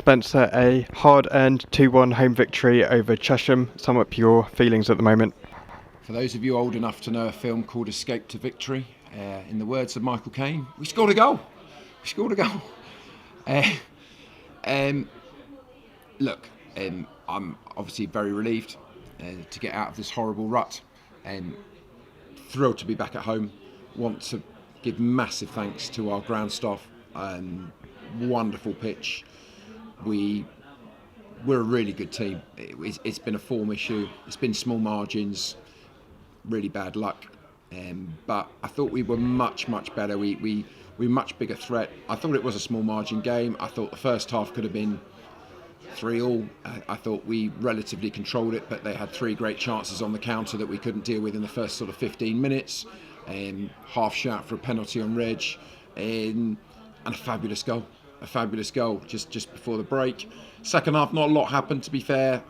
Spencer, a hard-earned 2-1 home victory over Chesham. Sum up your feelings at the moment. For those of you old enough to know a film called Escape to Victory, in the words of Michael Caine, we scored a goal. Look, I'm obviously very relieved to get out of this horrible rut. Thrilled to be back at home. Want to give massive thanks to our ground staff. Wonderful pitch. We're a really good team. It's been a form issue. It's been small margins, really bad luck. But I thought we were much better. We much bigger threat. I thought it was a small margin game. I thought the first half could have been 3-3. I thought we relatively controlled it, but they had 3 great chances on the counter that we couldn't deal with in the first sort of 15 minutes. Half shout for a penalty on Reg, and a fabulous goal just before the break. Second half, not a lot happened, to be fair.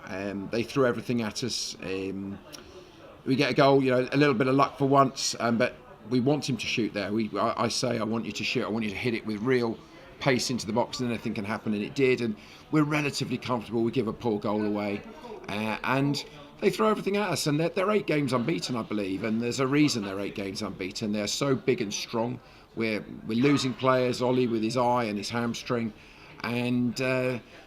They threw everything at us. We get a goal, a little bit of luck for once, but we want him to shoot there. I say, I want you to shoot. I want you to hit it with real pace into the box, and anything can happen, and it did. And we're relatively comfortable. We give a poor goal away, and they throw everything at us. And they're 8 games unbeaten, I believe, and there's a reason they're 8 games unbeaten. They're so big and strong. We're losing players. Ollie with his eye and his hamstring, and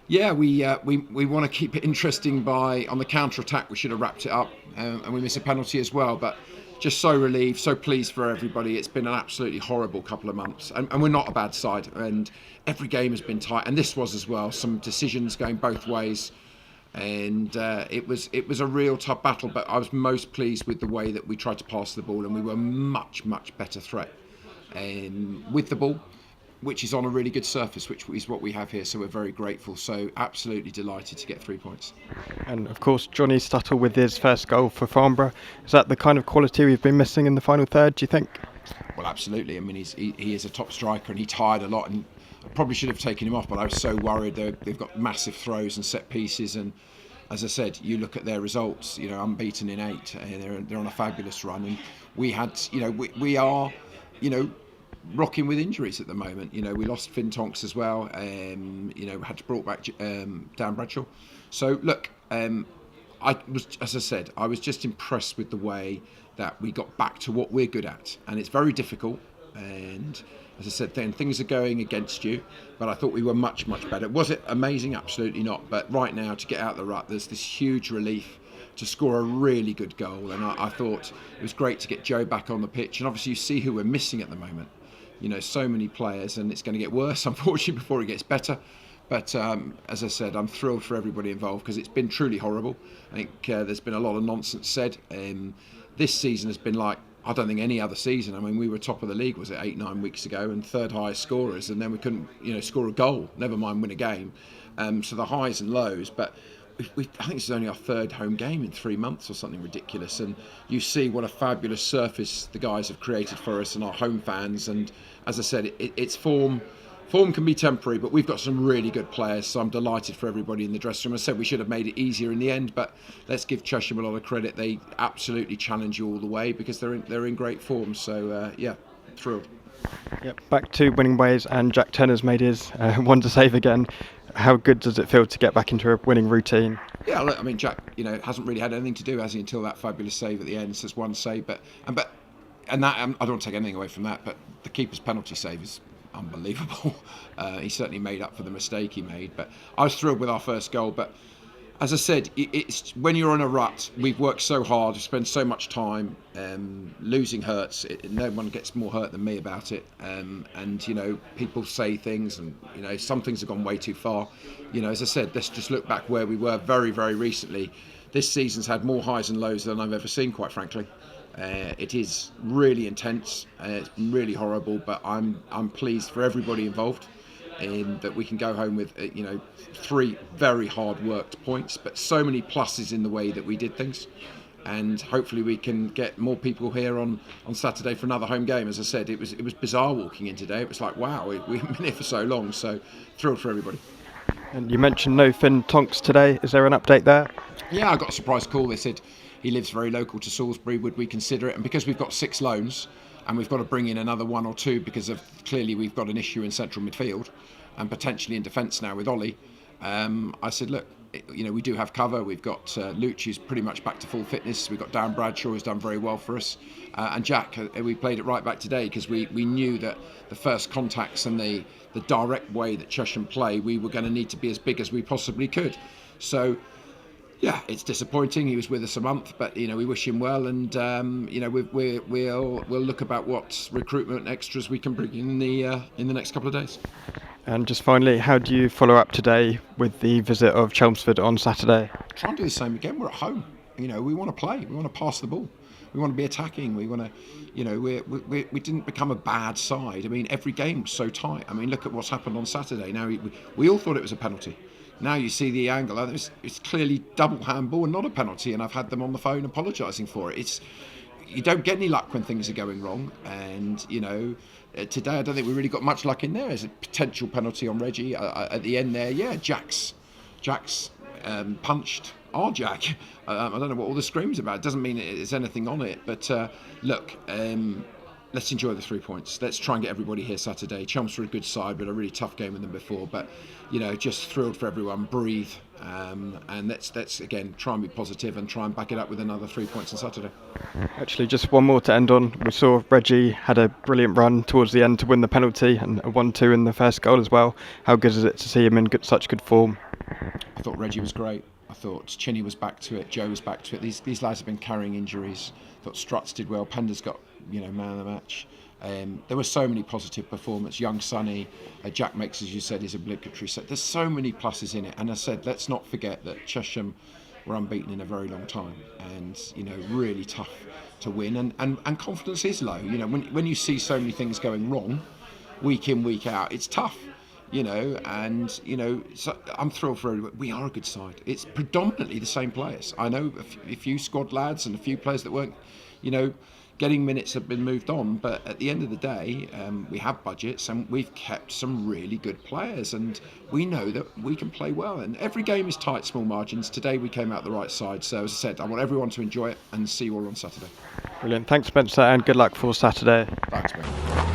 we want to keep it interesting by on the counter attack. We should have wrapped it up, and we miss a penalty as well. But just so relieved, so pleased for everybody. It's been an absolutely horrible couple of months, and we're not a bad side. And every game has been tight, and this was as well. Some decisions going both ways, and it was a real tough battle. But I was most pleased with the way that we tried to pass the ball, and we were much better threat with the ball, which is on a really good surface, which is what we have here. So we're very grateful. So absolutely delighted to get 3 points. And of course, Johnny Stuttle with his first goal for Farnborough. Is that the kind of quality we've been missing in the final third, do you think? Well, absolutely. I mean, he is a top striker, and he tired a lot, and I probably should have taken him off, but I was so worried. They've got massive throws and set pieces, and as I said, you look at their results, unbeaten in 8, they're on a fabulous run, and we had, we are, rocking with injuries at the moment. We lost Finn Tonks as well. Had to brought back Dan Bradshaw. So look, I was just impressed with the way that we got back to what we're good at, and it's very difficult. And as I said, then things are going against you, but I thought we were much better. Was it amazing? Absolutely not. But right now, to get out of the rut, there's this huge relief to score a really good goal, and I thought it was great to get Joe back on the pitch. And obviously, you see who we're missing at the moment. So many players, and it's going to get worse, unfortunately, before it gets better. But as I said, I'm thrilled for everybody involved, because it's been truly horrible. I think there's been a lot of nonsense said. This season has been like, I don't think any other season. I mean, we were top of the league, was it 8-9 weeks ago, and third highest scorers, and then we couldn't, score a goal, never mind win a game. So the highs and lows, but I think this is only our 3rd home game in 3 months or something ridiculous, and you see what a fabulous surface the guys have created for us and our home fans. And as I said, it's form can be temporary, but we've got some really good players, so I'm delighted for everybody in the dressing room. I said we should have made it easier in the end, but let's give Chesham a lot of credit. They absolutely challenge you all the way, because they're in great form. So thrilled. Yep, back to winning ways, and Jack Turner's made his one to save again. How good does it feel to get back into a winning routine? Yeah, look, I mean, Jack, hasn't really had anything to do, has he, until that fabulous save at the end. So it's one save, but that I don't want to take anything away from that. But the keeper's penalty save is unbelievable. He certainly made up for the mistake he made. But I was thrilled with our first goal. But as I said, it's when you're in a rut, we've worked so hard, spent so much time. Losing hurts. No one gets more hurt than me about it. And people say things, and some things have gone way too far. As I said, let's just look back where we were very recently. This season's had more highs and lows than I've ever seen, quite frankly. It is really intense. It's been really horrible, but I'm pleased for everybody involved, in that we can go home with 3 very hard worked points, but so many pluses in the way that we did things. And hopefully we can get more people here on Saturday for another home game. As I said, it was bizarre walking in today. It was like, wow, we haven't been here for so long. So thrilled for everybody. And you mentioned no Finn Tonks today. Is there an update there? Yeah, I got a surprise call. They said he lives very local to Salisbury. Would we consider it? And because we've got 6 loans, and we've got to bring in another 1 or 2 because of clearly we've got an issue in central midfield and potentially in defence now with Ollie. I said, look, we do have cover. We've got Luch, who's pretty much back to full fitness. We've got Darren Bradshaw, who's done very well for us. And Jack, we played it right back today because we knew that the first contacts and the direct way that Chesham play, we were going to need to be as big as we possibly could. So, yeah, it's disappointing. He was with us a month, but we wish him well, and we'll look about what recruitment extras we can bring in the next couple of days. And just finally, how do you follow up today with the visit of Chelmsford on Saturday? Try and do the same again. We're at home. We want to play. We want to pass the ball. We want to be attacking. We want to, we didn't become a bad side. I mean, every game was so tight. I mean, look at what's happened on Saturday. Now we all thought it was a penalty. Now you see the angle. It's clearly double handball and not a penalty. And I've had them on the phone apologising for it. You don't get any luck when things are going wrong. And today I don't think we really got much luck in there. There's a potential penalty on Reggie at the end there. Yeah, Jack's punched our Jack. I don't know what all the screams about. It doesn't mean there's anything on it. But look. Let's enjoy the 3 points. Let's try and get everybody here Saturday. Chelmsford are a good side, but a really tough game with them before. But just thrilled for everyone. Breathe, and let's again try and be positive and try and back it up with another 3 points on Saturday. Actually, just one more to end on. We saw Reggie had a brilliant run towards the end to win the penalty and a 1-2 in the first goal as well. How good is it to see him in such good form? I thought Reggie was great. I thought Chinny was back to it. Joe was back to it. These lads have been carrying injuries. I thought Struts did well. Pender's got man of the match. There were so many positive performances. Young Sonny, Jack makes, as you said, his obligatory set. There's so many pluses in it. And I said, let's not forget that Chesham were unbeaten in a very long time, and really tough to win. And confidence is low. When you see so many things going wrong, week in, week out, it's tough. So I'm thrilled for everybody. We are a good side. It's predominantly the same players. I know a few squad lads and a few players that weren't, getting minutes have been moved on, but at the end of the day, we have budgets and we've kept some really good players, and we know that we can play well. And every game is tight, small margins. Today we came out the right side. So as I said, I want everyone to enjoy it and see you all on Saturday. Brilliant. Thanks, Spencer, and good luck for Saturday. Thanks, mate.